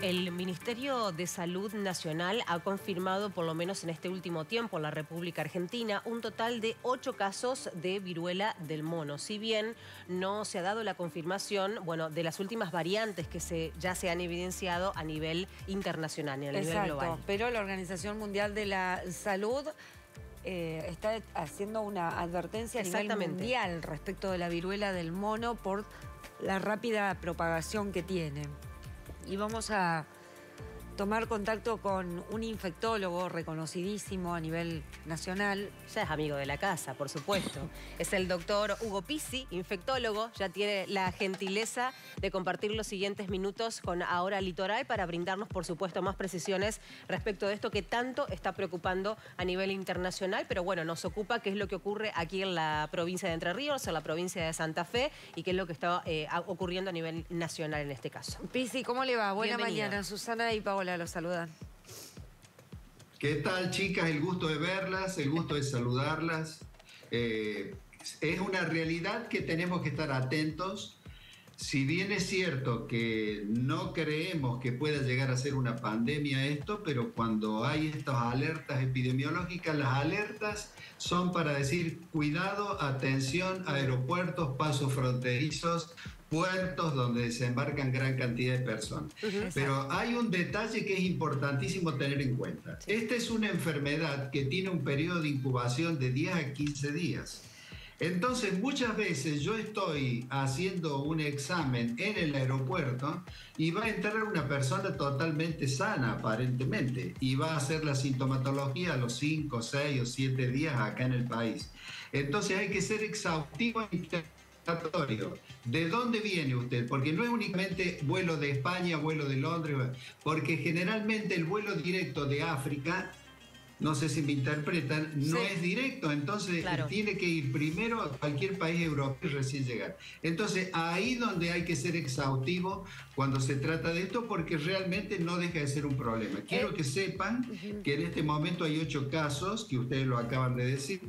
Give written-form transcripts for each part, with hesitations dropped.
El Ministerio de Salud Nacional ha confirmado, por lo menos en este último tiempo, en la República Argentina, un total de 8 casos de viruela del mono. Si bien no se ha dado la confirmación, bueno, de las últimas variantes que ya se han evidenciado a nivel internacional, a nivel global. Pero la Organización Mundial de la Salud está haciendo una advertencia a nivel mundial respecto de la viruela del mono por la rápida propagación que tiene. Y vamos a tomar contacto con un infectólogo reconocidísimo a nivel nacional. Ya es amigo de la casa, por supuesto. Es el doctor Hugo Pizzi, infectólogo. Ya tiene la gentileza de compartir los siguientes minutos con Ahora Litoral para brindarnos, por supuesto, más precisiones respecto de esto que tanto está preocupando a nivel internacional. Pero bueno, nos ocupa qué es lo que ocurre aquí en la provincia de Entre Ríos, en la provincia de Santa Fe, y qué es lo que está ocurriendo a nivel nacional en este caso. Pizzi, ¿cómo le va? Buena mañana. Susana y Paola los saludan. ¿Qué tal, chicas? El gusto de verlas, el gusto de saludarlas. Es una realidad que tenemos que estar atentos. Si bien es cierto que no creemos que pueda llegar a ser una pandemia esto, pero cuando hay estas alertas epidemiológicas, las alertas son para decir cuidado, atención, aeropuertos, pasos fronterizos, puertos donde desembarcan gran cantidad de personas. Pero hay un detalle que es importantísimo tener en cuenta. Esta es una enfermedad que tiene un periodo de incubación de 10 a 15 días. Entonces, muchas veces yo estoy haciendo un examen en el aeropuerto y va a entrar una persona totalmente sana, aparentemente, y va a hacer la sintomatología a los 5, 6 o 7 días acá en el país. Entonces, hay que ser exhaustivo en ¿de dónde viene usted? Porque no es únicamente vuelo de España, vuelo de Londres, porque generalmente el vuelo directo de África, no sé si me interpretan, no es directo, entonces tiene que ir primero a cualquier país europeo y recién llegar. Entonces ahí donde hay que ser exhaustivo cuando se trata de esto, porque realmente no deja de ser un problema. Quiero que sepan que en este momento hay 8 casos, que ustedes lo acaban de decir,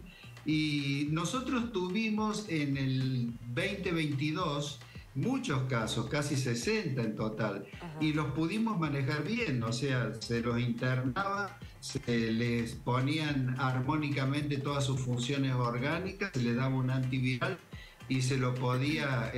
y nosotros tuvimos en el 2022 muchos casos, casi 60 en total, y los pudimos manejar bien, o sea, se los internaba, se les ponían armónicamente todas sus funciones orgánicas, se les daba un antiviral y se lo podía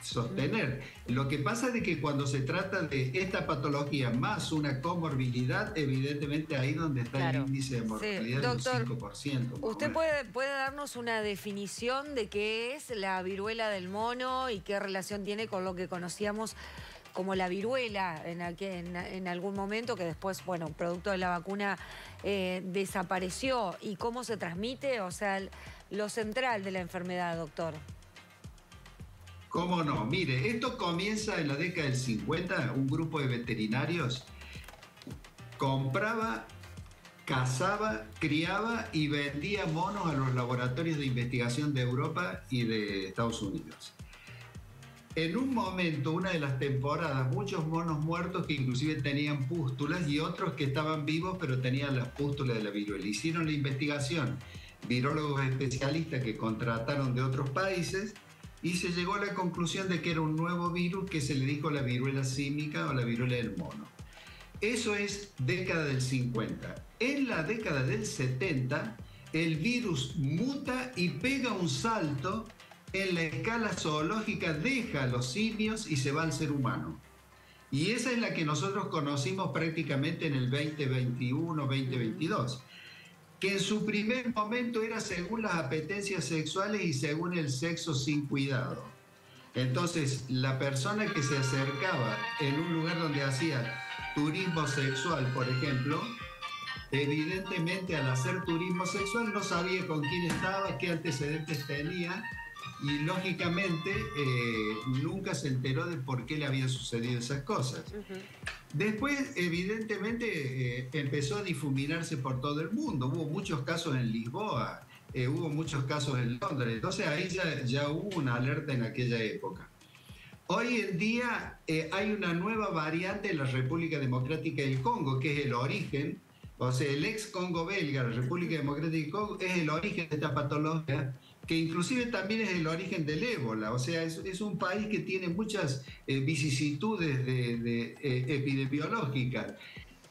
sostener. Lo que pasa es que cuando se trata de esta patología más una comorbilidad, evidentemente ahí donde está el índice de mortalidad Doctor, del 5%. ¿Usted puede darnos una definición de qué es la viruela del mono y qué relación tiene con lo que conocíamos como la viruela en algún momento, que después, bueno, producto de la vacuna desapareció? ¿Y cómo se transmite? O sea, lo central de la enfermedad, doctor. ¿Cómo no? Mire, esto comienza en la década del 50, un grupo de veterinarios compraba, cazaba, criaba y vendía monos a los laboratorios de investigación de Europa y de Estados Unidos. En un momento, una de las temporadas, muchos monos muertos que inclusive tenían pústulas y otros que estaban vivos pero tenían las pústulas de la viruela. Hicieron la investigación, virólogos especialistas que contrataron de otros países, y se llegó a la conclusión de que era un nuevo virus que se le dijo la viruela símica o la viruela del mono. Eso es década del 50. En la década del 70, el virus muta y pega un salto en la escala zoológica, deja a los simios y se va al ser humano. Y esa es la que nosotros conocimos prácticamente en el 2021-2022. Que en su primer momento era según las apetencias sexuales y según el sexo sin cuidado. Entonces, la persona que se acercaba en un lugar donde hacía turismo sexual, por ejemplo, evidentemente al hacer turismo sexual no sabía con quién estaba, qué antecedentes tenía, y lógicamente nunca se enteró de por qué le habían sucedido esas cosas. Después, evidentemente, empezó a difuminarse por todo el mundo. Hubo muchos casos en Lisboa, hubo muchos casos en Londres. Entonces ahí ya hubo una alerta en aquella época. Hoy en día hay una nueva variante en la República Democrática del Congo, que es el origen, o sea, el ex Congo belga, la República Democrática del Congo, es el origen de esta patología, que inclusive también es el origen del ébola. O sea, es un país que tiene muchas vicisitudes epidemiológicas.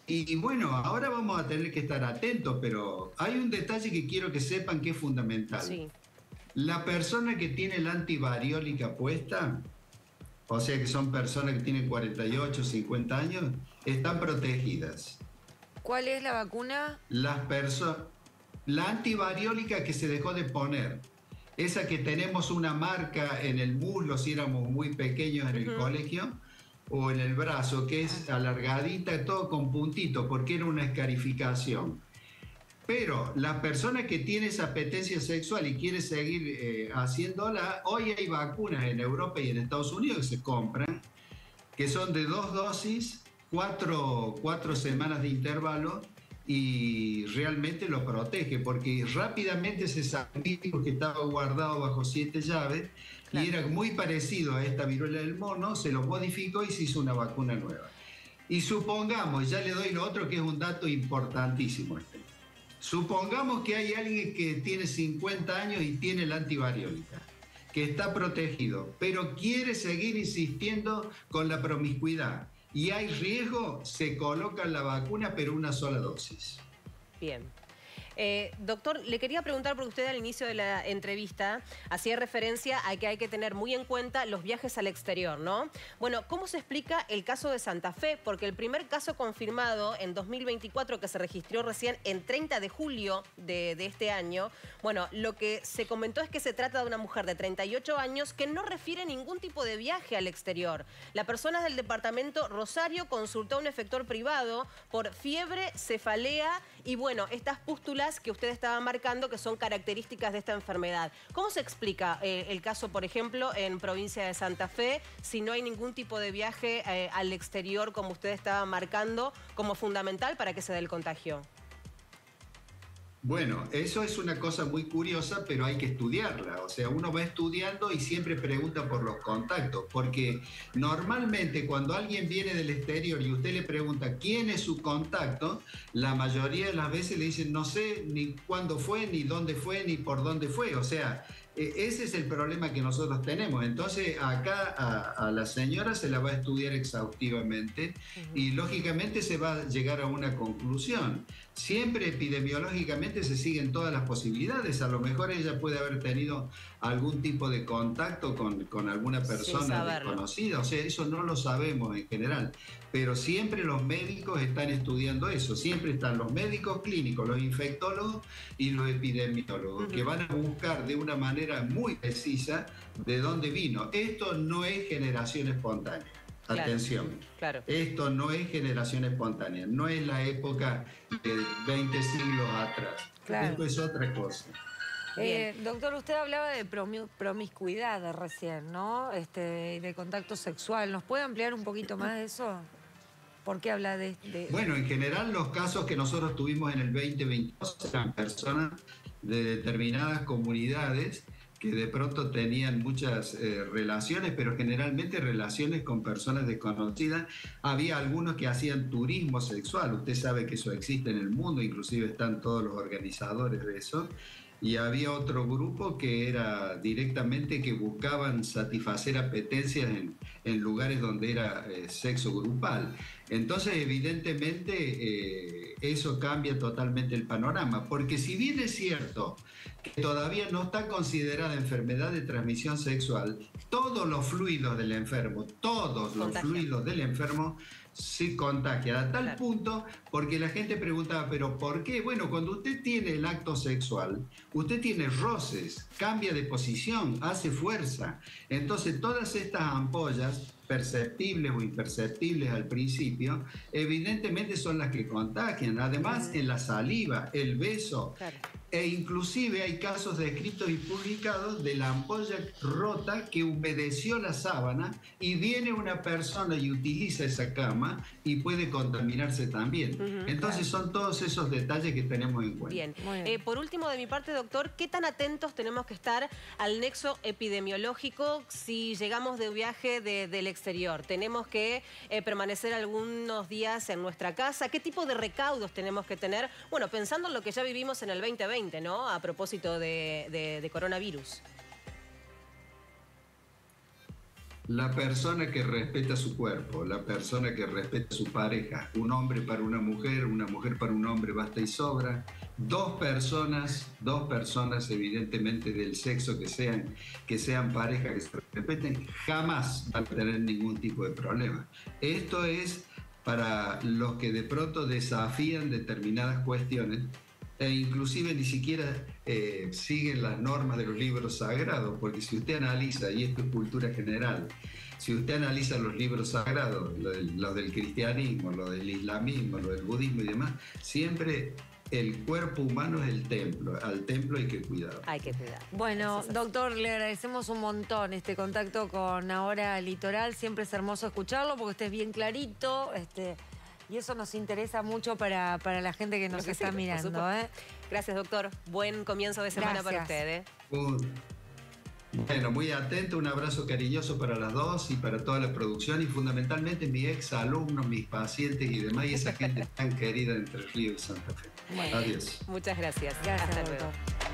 Y bueno, ahora vamos a tener que estar atentos, pero hay un detalle que quiero que sepan que es fundamental. Sí. La persona que tiene la antivariólica puesta, o sea que son personas que tienen 48, 50 años, están protegidas. ¿Cuál es la vacuna? La antivariólica que se dejó de poner. Esa que tenemos una marca en el muslo si éramos muy pequeños en el colegio, o en el brazo, que es alargadita, todo con puntitos, porque era una escarificación. Pero la persona que tiene esa apetencia sexual y quiere seguir haciéndola, hoy hay vacunas en Europa y en Estados Unidos que se compran, que son de 2 dosis, 4 semanas de intervalo, y realmente lo protege, porque rápidamente se sabía que estaba guardado bajo 7 llaves, claro, y era muy parecido a esta viruela del mono, se lo modificó y se hizo una vacuna nueva. Y supongamos, ya le doy lo otro que es un dato importantísimo supongamos que hay alguien que tiene 50 años y tiene la antivariólica, que está protegido, pero quiere seguir insistiendo con la promiscuidad y hay riesgo, se coloca la vacuna, pero una sola dosis. Bien. Doctor, le quería preguntar, porque usted al inicio de la entrevista hacía referencia a que hay que tener muy en cuenta los viajes al exterior, ¿no? Bueno, ¿cómo se explica el caso de Santa Fe? Porque el primer caso confirmado en 2024, que se registró recién en 30 de julio de este año, bueno, lo que se comentó es que se trata de una mujer de 38 años que no refiere ningún tipo de viaje al exterior. La persona del departamento Rosario consultó a un efector privado por fiebre, cefalea y, bueno, estas pústulas que usted estaba marcando que son características de esta enfermedad. ¿Cómo se explica el caso, por ejemplo, en provincia de Santa Fe, si no hay ningún tipo de viaje al exterior, como usted estaba marcando, como fundamental para que se dé el contagio? Bueno, eso es una cosa muy curiosa, pero hay que estudiarla. O sea, uno va estudiando y siempre pregunta por los contactos, porque normalmente cuando alguien viene del exterior y usted le pregunta quién es su contacto, la mayoría de las veces le dicen no sé ni cuándo fue, ni dónde fue, ni por dónde fue. O sea, ese es el problema que nosotros tenemos. Entonces, acá a la señora se la va a estudiar exhaustivamente y lógicamente se va a llegar a una conclusión. Siempre epidemiológicamente se siguen todas las posibilidades. A lo mejor ella puede haber tenido algún tipo de contacto con alguna persona desconocida. O sea, eso no lo sabemos en general. Pero siempre los médicos están estudiando eso. Siempre están los médicos clínicos, los infectólogos y los epidemiólogos, que van a buscar de una manera muy precisa de dónde vino. Esto no es generación espontánea. Atención, claro. Esto no es generación espontánea, no es la época de 20 siglos atrás. Claro. Esto es otra cosa. Doctor, usted hablaba de promiscuidad recién, ¿no? De contacto sexual. ¿Nos puede ampliar un poquito más de eso? ¿Por qué habla de...? Bueno, en general los casos que nosotros tuvimos en el 2022 eran personas de determinadas comunidades que de pronto tenían muchas relaciones, pero generalmente relaciones con personas desconocidas. Había algunos que hacían turismo sexual, usted sabe que eso existe en el mundo, inclusive están todos los organizadores de eso, y había otro grupo que era directamente que buscaban satisfacer apetencias en lugares donde era sexo grupal. Entonces, evidentemente, eso cambia totalmente el panorama, porque si bien es cierto que todavía no está considerada enfermedad de transmisión sexual, todos los fluidos del enfermo, se contagian, a tal punto, porque la gente preguntaba, ¿pero por qué? Bueno, cuando usted tiene el acto sexual, usted tiene roces, cambia de posición, hace fuerza. Entonces, todas estas ampollas, perceptibles o imperceptibles al principio, evidentemente son las que contagian. Además, en la saliva, el beso, e inclusive hay casos descritos y publicados de la ampolla rota que humedeció la sábana y viene una persona y utiliza esa cama y puede contaminarse también. Entonces son todos esos detalles que tenemos en cuenta. Bien. Por último, de mi parte, doctor, ¿qué tan atentos tenemos que estar al nexo epidemiológico si llegamos de viaje del exterior? ¿Tenemos que permanecer algunos días en nuestra casa? ¿Qué tipo de recaudos tenemos que tener? Bueno, pensando en lo que ya vivimos en el 2020. 2020, ¿no? A propósito de coronavirus. La persona que respeta su cuerpo, la persona que respeta a su pareja, un hombre para una mujer para un hombre, basta y sobra. Dos personas evidentemente del sexo que sean pareja, que se respeten, jamás van a tener ningún tipo de problema. Esto es para los que de pronto desafían determinadas cuestiones e inclusive ni siquiera siguen las normas de los libros sagrados, porque si usted analiza, y esto es cultura general, si usted analiza los libros sagrados, los del cristianismo, los del islamismo, los del budismo y demás, siempre el cuerpo humano es el templo, al templo hay que cuidar. Hay que cuidar. Bueno, doctor, le agradecemos un montón este contacto con Ahora Litoral, siempre es hermoso escucharlo porque usted es bien clarito, y eso nos interesa mucho para la gente que nos está mirando. Gracias, doctor. Buen comienzo de semana para usted. Bueno, muy atento, un abrazo cariñoso para las dos y para toda la producción y fundamentalmente mis exalumnos, mis pacientes y demás, y esa gente tan querida de Entre Ríos y Santa Fe. Bueno, adiós. Muchas gracias. Hasta luego. Doctor.